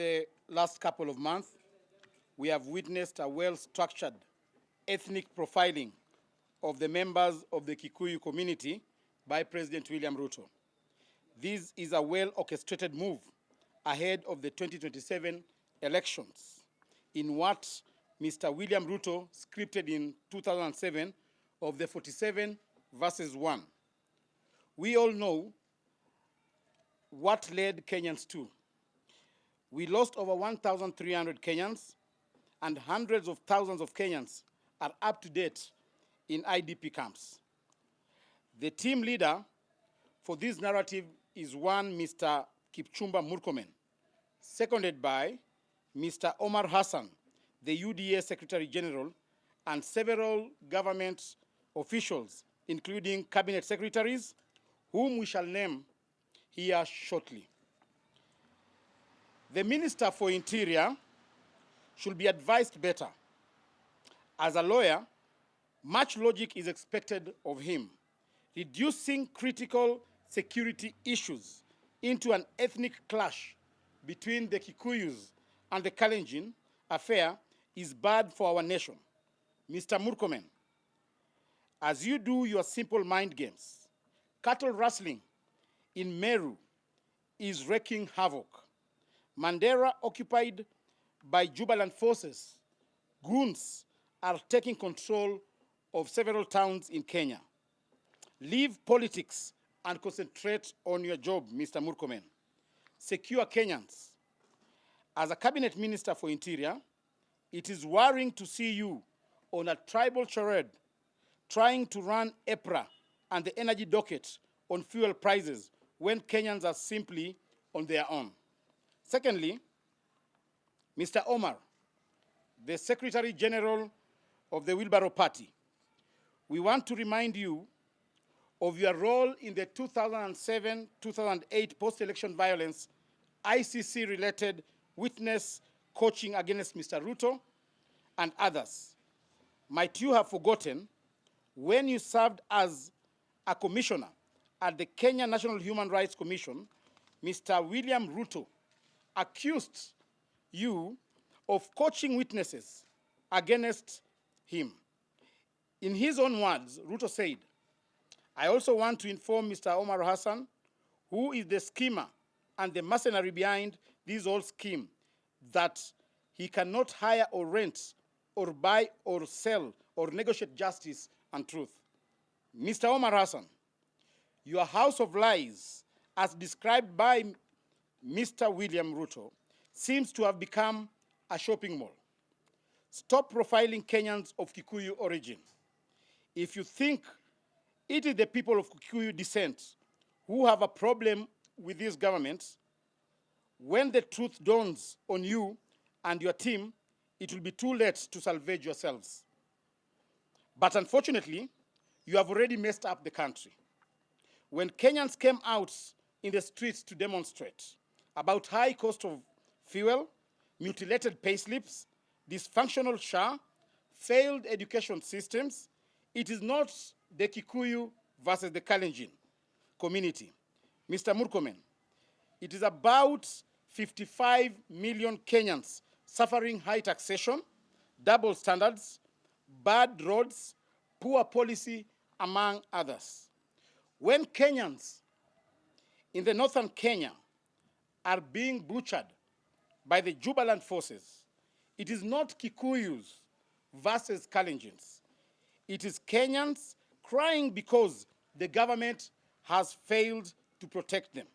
the last couple of months, we have witnessed a well-structured ethnic profiling of the members of the Kikuyu community by President William Ruto. This is a well-orchestrated move ahead of the 2027 elections in what Mr. William Ruto scripted in 2007 of the 47 versus 1. We all know what led Kenyans to. We lost over 1,300 Kenyans, and hundreds of thousands of Kenyans are up to date in IDP camps. The team leader for this narrative is one Mr. Kipchumba Murkomen, seconded by Mr. Omar Hassan, the UDA Secretary General, and several government officials, including cabinet secretaries, whom we shall name here shortly. The Minister for Interior should be advised better. As a lawyer, much logic is expected of him. Reducing critical security issues into an ethnic clash between the Kikuyus and the Kalenjin affair is bad for our nation. Mr. Murkomen, as you do your simple mind games, cattle rustling in Meru is wreaking havoc. Mandera, occupied by Jubaland forces, goons are taking control of several towns in Kenya. Leave politics and concentrate on your job, Mr. Murkomen. Secure Kenyans. As a cabinet minister for Interior, it is worrying to see you on a tribal charade trying to run EPRA and the energy docket on fuel prices when Kenyans are simply on their own. Secondly, Mr. Omar, the Secretary General of the Wheelbarrow Party, we want to remind you of your role in the 2007-2008 post-election violence ICC-related witness coaching against Mr. Ruto and others. Might you have forgotten when you served as a commissioner at the Kenya National Human Rights Commission, Mr. William Ruto accused you of coaching witnesses against him. In his own words, Ruto said, I also want to inform Mr. Omar Hassan, who is the schemer and the mercenary behind this whole scheme, that he cannot hire or rent or buy or sell or negotiate justice and truth. Mr. Omar Hassan, your house of lies, as described by Mr. William Ruto, seems to have become a shopping mall. Stop profiling Kenyans of Kikuyu origin. If you think it is the people of Kikuyu descent who have a problem with this government, when the truth dawns on you and your team, it will be too late to salvage yourselves. But unfortunately, you have already messed up the country. When Kenyans came out in the streets to demonstrate about high cost of fuel, mutilated payslips, dysfunctional SHA, failed education systems, it is not the Kikuyu versus the Kalenjin community. Mr. Murkomen, it is about 55 million Kenyans suffering high taxation, double standards, bad roads, poor policy, among others. When Kenyans in the northern Kenya are being butchered by the Jubaland forces, it is not Kikuyus versus Kalenjins. It is Kenyans crying because the government has failed to protect them.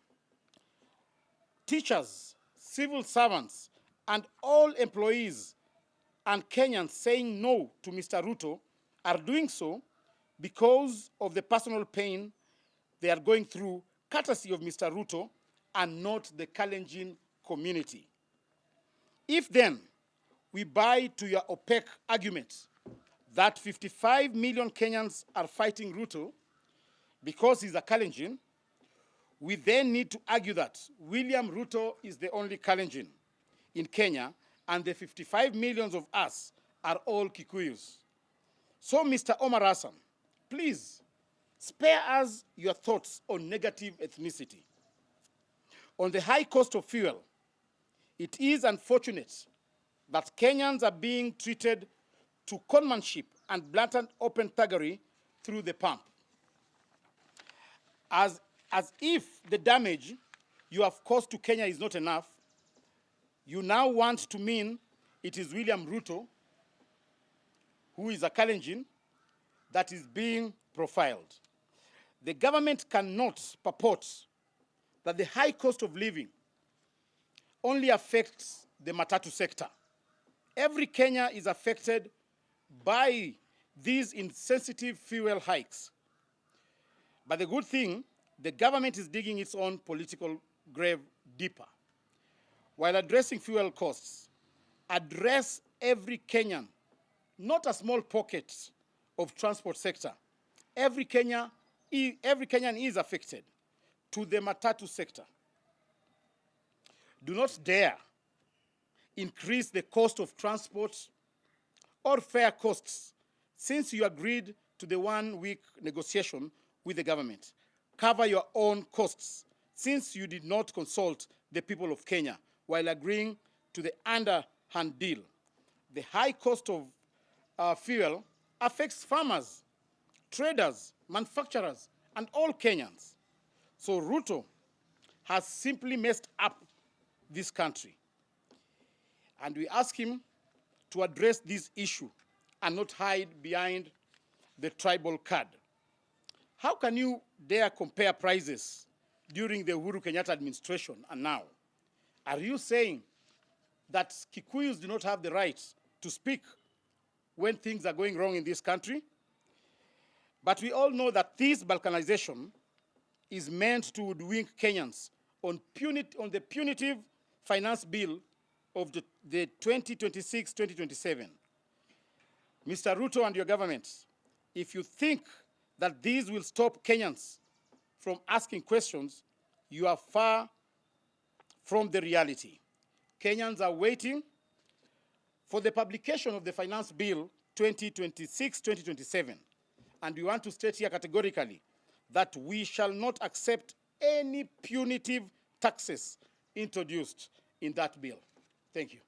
Teachers, civil servants, and all employees and Kenyans saying no to Mr. Ruto are doing so because of the personal pain they are going through, courtesy of Mr. Ruto and not the Kalenjin community. If then we buy to your opaque argument that 55 million Kenyans are fighting Ruto because he's a Kalenjin, we then need to argue that William Ruto is the only Kalenjin in Kenya and the 55 millions of us are all Kikuyus. So, Mr. Omar Hassan, please spare us your thoughts on negative ethnicity. On the high cost of fuel, It is unfortunate that Kenyans are being treated to conmanship and blatant open thuggery through the pump. As if the damage you have caused to Kenya is not enough, you now want to mean it is William Ruto, who is a Kalenjin, that is being profiled. The government cannot purport that the high cost of living only affects the matatu sector. Every Kenya is affected by these insensitive fuel hikes. But the good thing, the government is digging its own political grave deeper. While addressing fuel costs, address every Kenyan, not a small pocket of transport sector. Every Kenyan is affected, to the matatu sector. Do not dare increase the cost of transport or fare costs since you agreed to the 1-week negotiation with the government. Cover your own costs since you did not consult the people of Kenya while agreeing to the underhand deal. The high cost of fuel affects farmers, traders, manufacturers, and all Kenyans. So Ruto has simply messed up this country. And we ask him to address this issue and not hide behind the tribal card. How can you dare compare prices during the Uhuru Kenyatta administration and now? Are you saying that Kikuyus do not have the right to speak when things are going wrong in this country? But we all know that this balkanization is meant to hoodwink Kenyans on the punitive finance bill of the 2026-2027. Mr. Ruto and your government, if you think that these will stop Kenyans from asking questions, you are far from the reality. Kenyans are waiting for the publication of the Finance Bill 2026-2027. And we want to state here categorically that we shall not accept any punitive taxes introduced in that bill. Thank you.